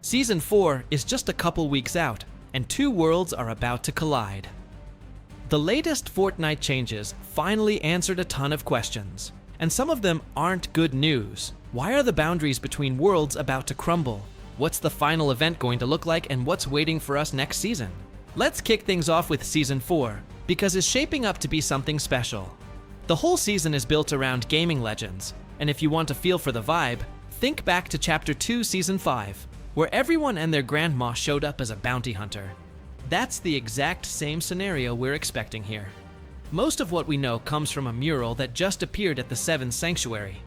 Season 4 is just a couple weeks out, and two worlds are about to collide. The latest Fortnite changes finally answered a ton of questions, and some of them aren't good news. Why are the boundaries between worlds about to crumble? What's the final event going to look like, and what's waiting for us next season? Let's kick things off with Season 4, because it's shaping up to be something special. The whole season is built around gaming legends, and if you want a feel for the vibe, think back to Chapter 2, Season 5, where everyone and their grandma showed up as a bounty hunter. That's the exact same scenario we're expecting here. Most of what we know comes from a mural that just appeared at the Seven Sanctuary.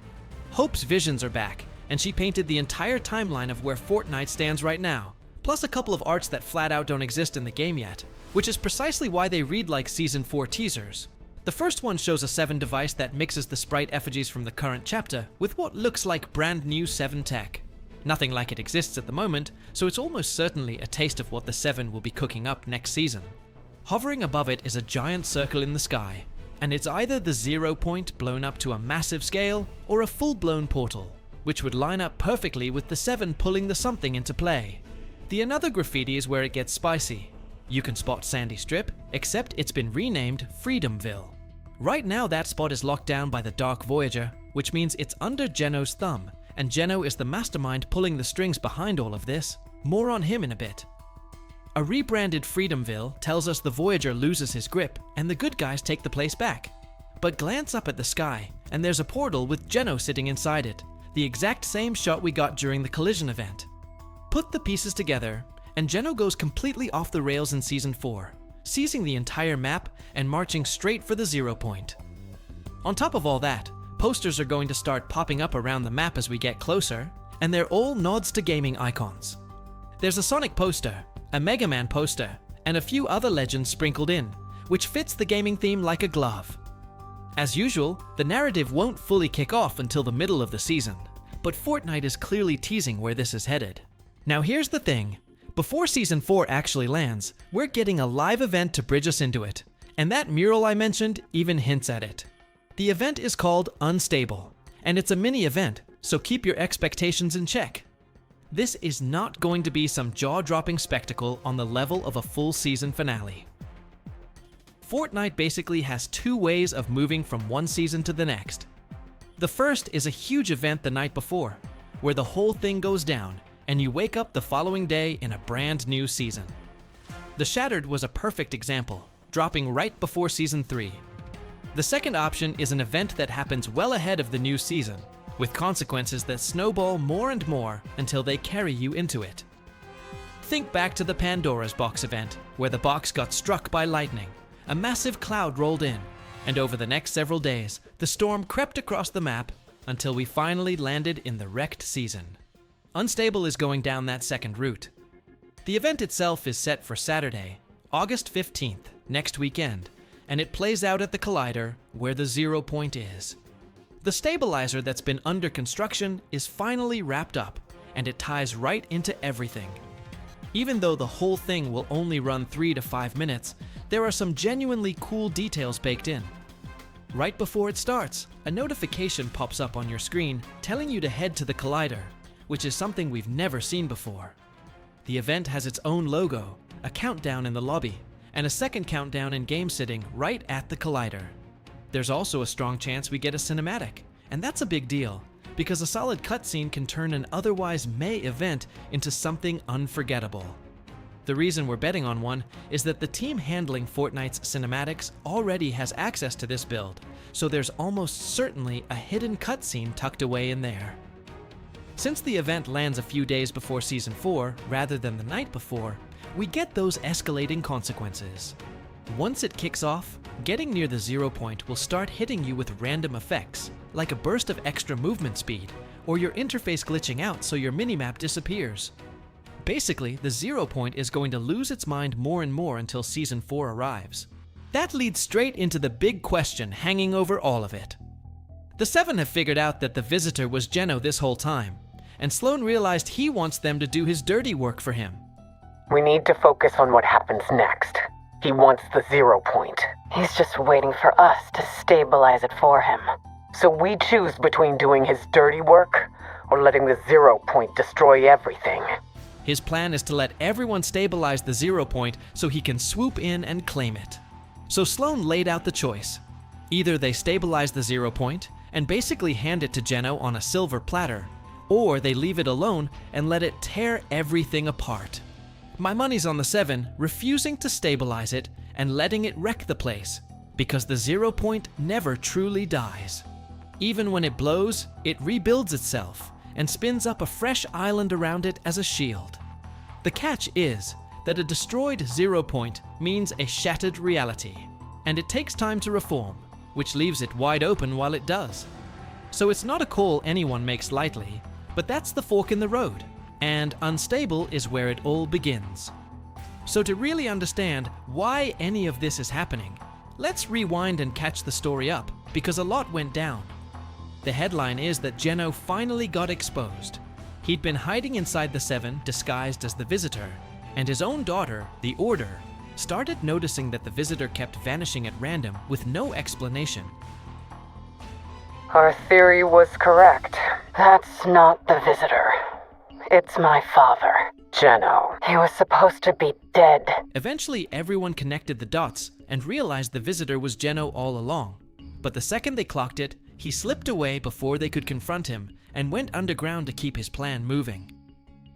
Hope's visions are back, and she painted the entire timeline of where Fortnite stands right now, plus a couple of arts that flat out don't exist in the game yet, which is precisely why they read like Season 4 teasers. The first one shows a Seven device that mixes the sprite effigies from the current chapter with what looks like brand new Seven tech. Nothing like it exists at the moment, so it's almost certainly a taste of what the Seven will be cooking up next season. Hovering above it is a giant circle in the sky, and it's either the 0 point blown up to a massive scale or a full-blown portal, which would line up perfectly with the Seven pulling the something into play. The another graffiti is where it gets spicy. You can spot Sandy Strip, except it's been renamed Freedomville. Right now that spot is locked down by the Dark Voyager, which means it's under Geno's thumb, and Geno is the mastermind pulling the strings behind all of this. More on him in a bit. A rebranded Freedomville tells us the Voyager loses his grip and the good guys take the place back. But glance up at the sky, and there's a portal with Geno sitting inside it, the exact same shot we got during the collision event. Put the pieces together, and Geno goes completely off the rails in Season 4, seizing the entire map and marching straight for the 0 point. On top of all that, posters are going to start popping up around the map as we get closer, and they're all nods to gaming icons. There's a Sonic poster, a Mega Man poster, and a few other legends sprinkled in, which fits the gaming theme like a glove. As usual, the narrative won't fully kick off until the middle of the season, but Fortnite is clearly teasing where this is headed. Now here's the thing. Before Season 4 actually lands, we're getting a live event to bridge us into it, and that mural I mentioned even hints at it. The event is called Unstable, and it's a mini event, so keep your expectations in check. This is not going to be some jaw-dropping spectacle on the level of a full season finale. Fortnite basically has two ways of moving from one season to the next. The first is a huge event the night before, where the whole thing goes down, and you wake up the following day in a brand new season. The Shattered was a perfect example, dropping right before Season 3. The second option is an event that happens well ahead of the new season, with consequences that snowball more and more until they carry you into it. Think back to the Pandora's Box event, where the box got struck by lightning, a massive cloud rolled in, and over the next several days, the storm crept across the map until we finally landed in the wrecked season. Unstable is going down that second route. The event itself is set for Saturday, August 15th, next weekend, and it plays out at the Collider, where the 0 point is. The stabilizer that's been under construction is finally wrapped up, and it ties right into everything. Even though the whole thing will only run 3 to 5 minutes, there are some genuinely cool details baked in. Right before it starts, a notification pops up on your screen telling you to head to the Collider, which is something we've never seen before. The event has its own logo, a countdown in the lobby, and a second countdown in game sitting right at the Collider. There's also a strong chance we get a cinematic, and that's a big deal, because a solid cutscene can turn an otherwise May event into something unforgettable. The reason we're betting on one is that the team handling Fortnite's cinematics already has access to this build, so there's almost certainly a hidden cutscene tucked away in there. Since the event lands a few days before Season 4, rather than the night before, we get those escalating consequences. Once it kicks off, getting near the 0 point will start hitting you with random effects, like a burst of extra movement speed, or your interface glitching out so your minimap disappears. Basically, the 0 point is going to lose its mind more and more until Season 4 arrives. That leads straight into the big question hanging over all of it. The Seven have figured out that the visitor was Geno this whole time, and Sloan realized he wants them to do his dirty work for him. We need to focus on what happens next. He wants the 0 point. He's just waiting for us to stabilize it for him. So we choose between doing his dirty work or letting the 0 point destroy everything. His plan is to let everyone stabilize the 0 point so he can swoop in and claim it. So Sloane laid out the choice. Either they stabilize the 0 point and basically hand it to Geno on a silver platter, or they leave it alone and let it tear everything apart. My money's on the 7 refusing to stabilize it and letting it wreck the place, because the 0 point never truly dies. Even when it blows, it rebuilds itself and spins up a fresh island around it as a shield. The catch is that a destroyed 0 point means a shattered reality, and it takes time to reform, which leaves it wide open while it does. So it's not a call anyone makes lightly, but that's the fork in the road, and unstable is where it all begins. So to really understand why any of this is happening, let's rewind and catch the story up, because a lot went down. The headline is that Geno finally got exposed. He'd been hiding inside the 7 disguised as the Visitor, and his own daughter, the Order, started noticing that the Visitor kept vanishing at random with no explanation. Our theory was correct. That's not the Visitor. It's my father. Geno. He was supposed to be dead. Eventually, everyone connected the dots and realized the Visitor was Geno all along. But the second they clocked it, he slipped away before they could confront him and went underground to keep his plan moving.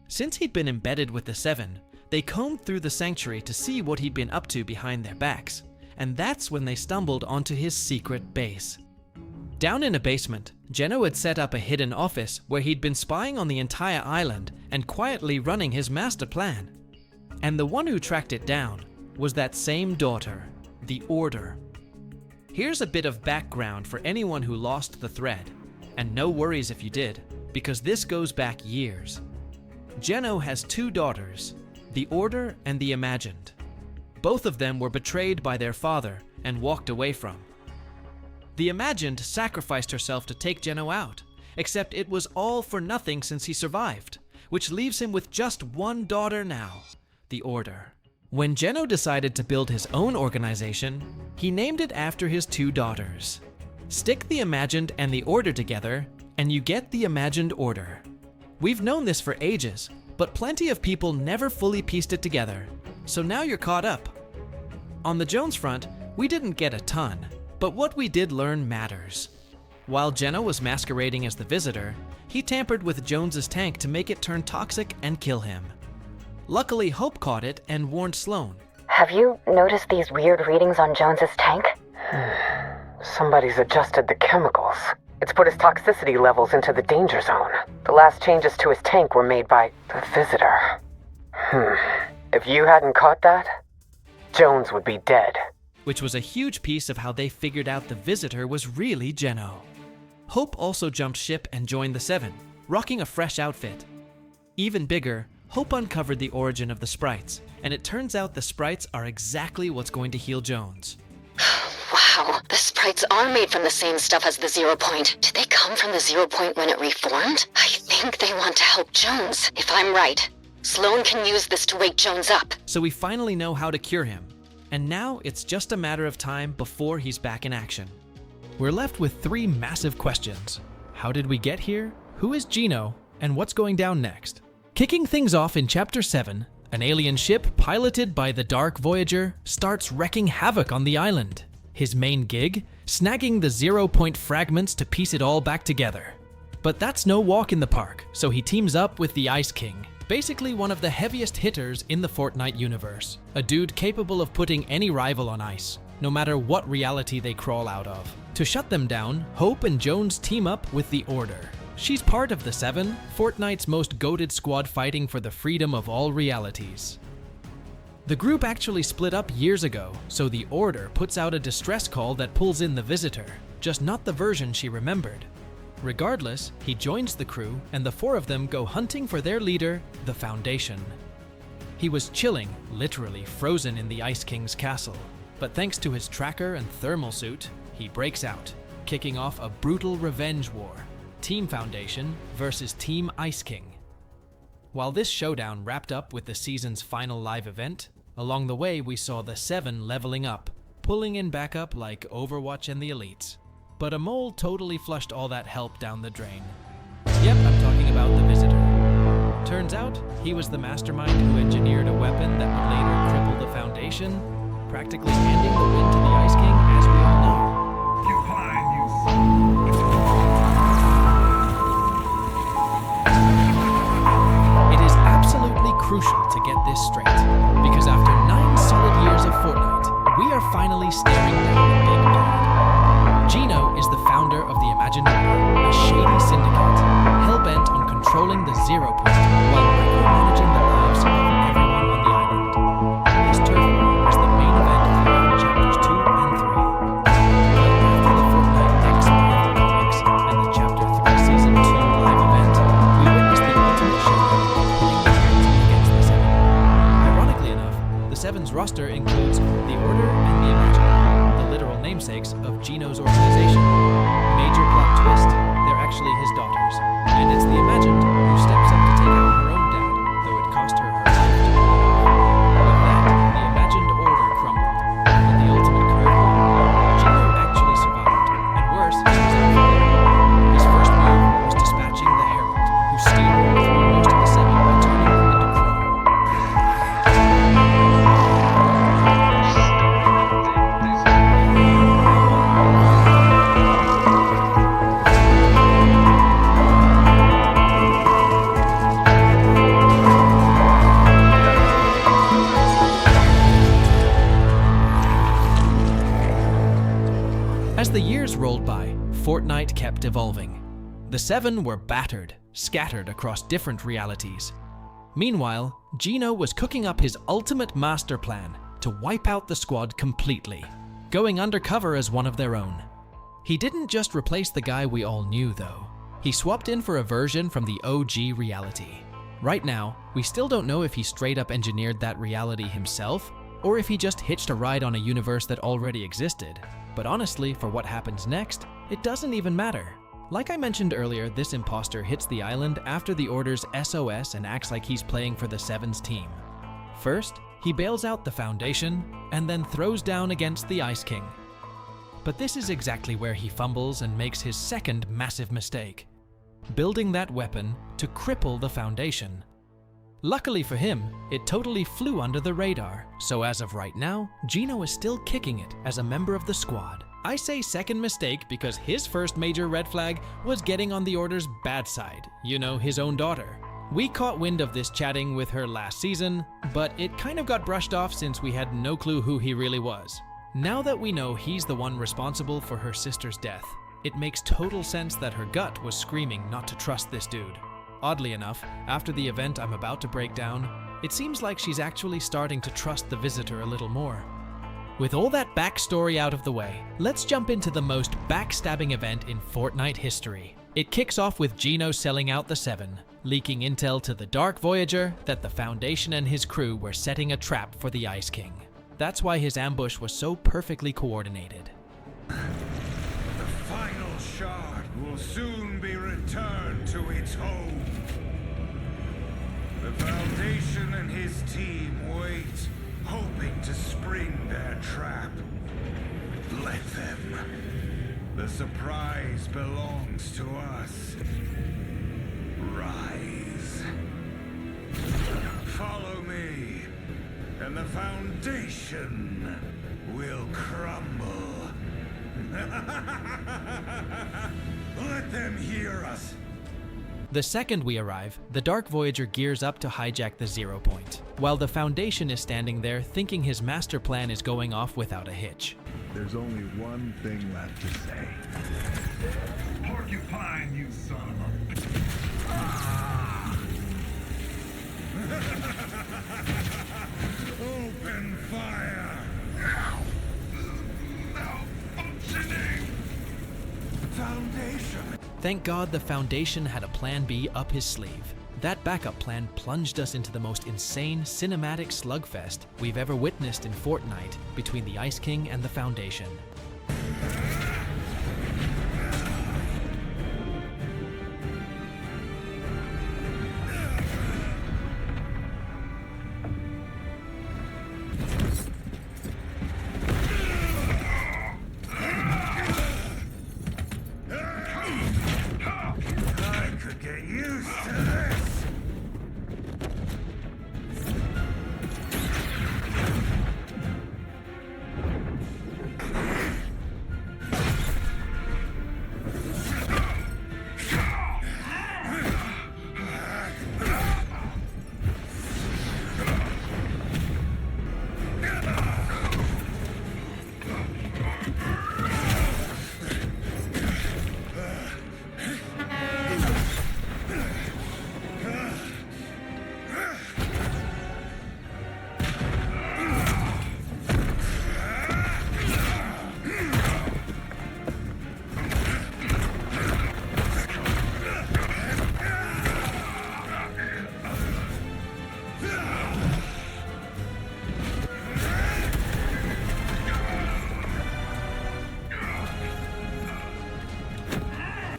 Since he'd been embedded with the 7, they combed through the sanctuary to see what he'd been up to behind their backs, and that's when they stumbled onto his secret base. Down in a basement, Geno had set up a hidden office where he'd been spying on the entire island and quietly running his master plan. And the one who tracked it down was that same daughter, the Order. Here's a bit of background for anyone who lost the thread, and no worries if you did, because this goes back years. Geno has 2 daughters, the Order and the Imagined. Both of them were betrayed by their father and walked away from. The Imagined sacrificed herself to take Geno out, except it was all for nothing since he survived, which leaves him with just one daughter now, the Order. When Geno decided to build his own organization, he named it after his 2 daughters. Stick the Imagined and the Order together, and you get the Imagined Order. We've known this for ages, but plenty of people never fully pieced it together, so now you're caught up. On the Jones front, we didn't get a ton, but what we did learn matters. While Geno was masquerading as the Visitor, he tampered with Jones's tank to make it turn toxic and kill him. Luckily, Hope caught it and warned Sloane. Have you noticed these weird readings on Jones's tank? Somebody's adjusted the chemicals. It's put his toxicity levels into the danger zone. The last changes to his tank were made by the Visitor. If you hadn't caught that, Jones would be dead. Which was a huge piece of how they figured out the Visitor was really Geno. Hope also jumped ship and joined the 7, rocking a fresh outfit. Even bigger, Hope uncovered the origin of the sprites, and it turns out the sprites are exactly what's going to heal Jones. Wow, the sprites are made from the same stuff as the 0 point. Did they come from the 0 point when it reformed? I think they want to help Jones, if I'm right. Sloane can use this to wake Jones up. So we finally know how to cure him, and now it's just a matter of time before he's back in action. We're left with 3 massive questions. How did we get here? Who is Geno? And what's going down next? Kicking things off in Chapter 7, an alien ship piloted by the Dark Voyager starts wreaking havoc on the island. His main gig? Snagging the 0 point fragments to piece it all back together. But that's no walk in the park, so he teams up with the Ice King, basically one of the heaviest hitters in the Fortnite universe. A dude capable of putting any rival on ice, no matter what reality they crawl out of. To shut them down, Hope and Jones team up with the Order. She's part of the 7, Fortnite's most goated squad fighting for the freedom of all realities. The group actually split up years ago, so the Order puts out a distress call that pulls in the Visitor, just not the version she remembered. Regardless, he joins the crew, and the 4 of them go hunting for their leader, the Foundation. He was chilling, literally frozen in the Ice King's castle, but thanks to his tracker and thermal suit, he breaks out, kicking off a brutal revenge war. Team Foundation versus Team Ice King. While this showdown wrapped up with the season's final live event, along the way we saw the 7 leveling up, pulling in backup like Overwatch and the Elites. But a mole totally flushed all that help down the drain. Yep, I'm talking about the Visitor. Turns out, he was the mastermind who engineered a weapon that would later cripple the Foundation, practically handing the win to the Ice King, as we all know. It is absolutely crucial to get this straight, because after 9 solid years of Fortnite, we are finally staring down the big bad. Gino is the founder of the Imagined Order, a shady syndicate, hell-bent on controlling the Zero Point while micromanaging the lives of everyone on the island. This turf war was the main event throughout chapters 2 and 3. But after the Fortnite X Marvel comics and the chapter 3 season 2 live event, we witnessed the ultimate showdown pitting the Seven against the Seven. Ironically enough, the Seven's roster includes the Order and the Imagined, the literal namesakes of Gino's organization. Major plot twist, they're actually his daughters, and it's the Imagined who steps up to take out her own dad, though it cost her her life to pull it off. With that, the Imagined Order crumbled, but the ultimate curveball, Gino actually survived, and worse, he was out for dead. His first move was dispatching the Herald, who steamrolled through most of the Seven by turning them into chrome. As the years rolled by, Fortnite kept evolving. The Seven were battered, scattered across different realities. Meanwhile, Gino was cooking up his ultimate master plan to wipe out the squad completely, going undercover as one of their own. He didn't just replace the guy we all knew, though. He swapped in for a version from the OG reality. Right now, we still don't know if he straight up engineered that reality himself, or if he just hitched a ride on a universe that already existed. But honestly, for what happens next, it doesn't even matter. Like I mentioned earlier, this imposter hits the island after the Order's SOS and acts like he's playing for the Seven's team. First, he bails out the Foundation, and then throws down against the Ice King. But this is exactly where he fumbles and makes his second massive mistake: building that weapon to cripple the Foundation. Luckily for him, it totally flew under the radar, so as of right now, Gino is still kicking it as a member of the squad. I say second mistake because his first major red flag was getting on the Order's bad side, you know, his own daughter. We caught wind of this chatting with her last season, but it kind of got brushed off since we had no clue who he really was. Now that we know he's the one responsible for her sister's death, it makes total sense that her gut was screaming not to trust this dude. Oddly enough, after the event I'm about to break down, it seems like she's actually starting to trust the Visitor a little more. With all that backstory out of the way, let's jump into the most backstabbing event in Fortnite history. It kicks off with Gino selling out the Seven, leaking intel to the Dark Voyager that the Foundation and his crew were setting a trap for the Ice King. That's why his ambush was so perfectly coordinated. The final shard will soon be returned to its home. The Foundation and his team wait, hoping to spring their trap. Let them. The surprise belongs to us. Rise. Follow me, and the Foundation will crumble. Let them hear us. The second we arrive, the Dark Voyager gears up to hijack the Zero Point, while the Foundation is standing there thinking his master plan is going off without a hitch. There's only one thing left to say. Porcupine, you son of a... Ah! Open fire! Malfunctioning! Foundation! Thank God the Foundation had a plan B up his sleeve. That backup plan plunged us into the most insane cinematic slugfest we've ever witnessed in Fortnite between the Ice King and the Foundation.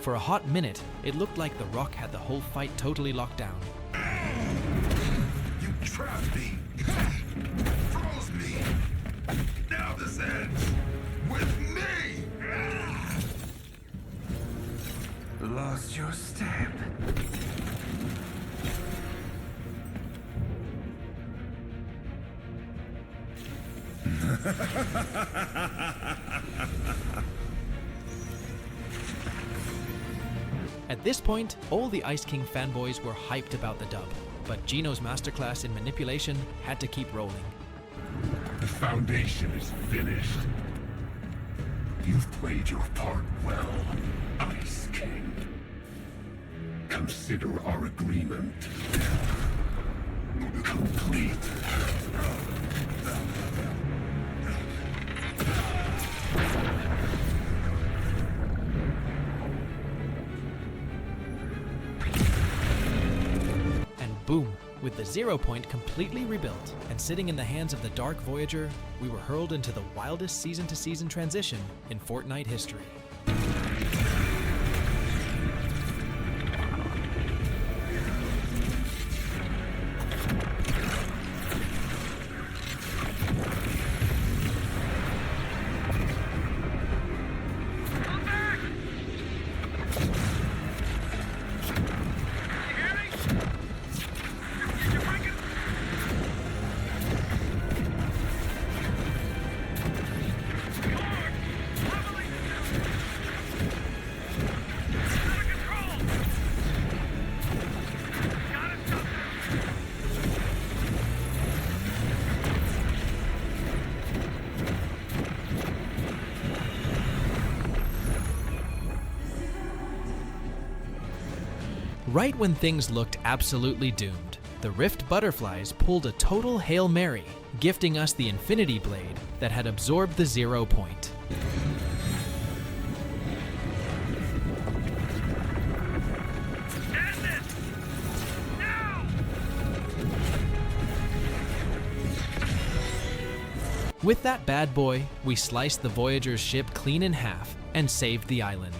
For a hot minute, it looked like the Rock had the whole fight totally locked down. You trapped me! Froze me! Now this ends with me! Lost your step. At this point, all the Ice King fanboys were hyped about the dub, but Gino's masterclass in manipulation had to keep rolling. The Foundation is finished. You've played your part well, Ice King. Consider our agreement complete. And boom, with the 0 point completely rebuilt and sitting in the hands of the Dark Voyager, we were hurled into the wildest season-to-season transition in Fortnite history. Right when things looked absolutely doomed, the Rift Butterflies pulled a total Hail Mary, gifting us the Infinity Blade that had absorbed the 0 point. With that bad boy, we sliced the Voyager's ship clean in half and saved the island.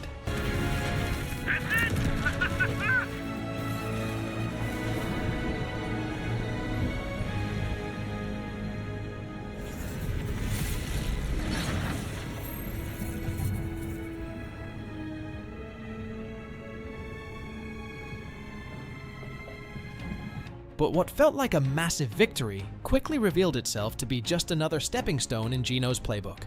But what felt like a massive victory quickly revealed itself to be just another stepping stone in Gino's playbook.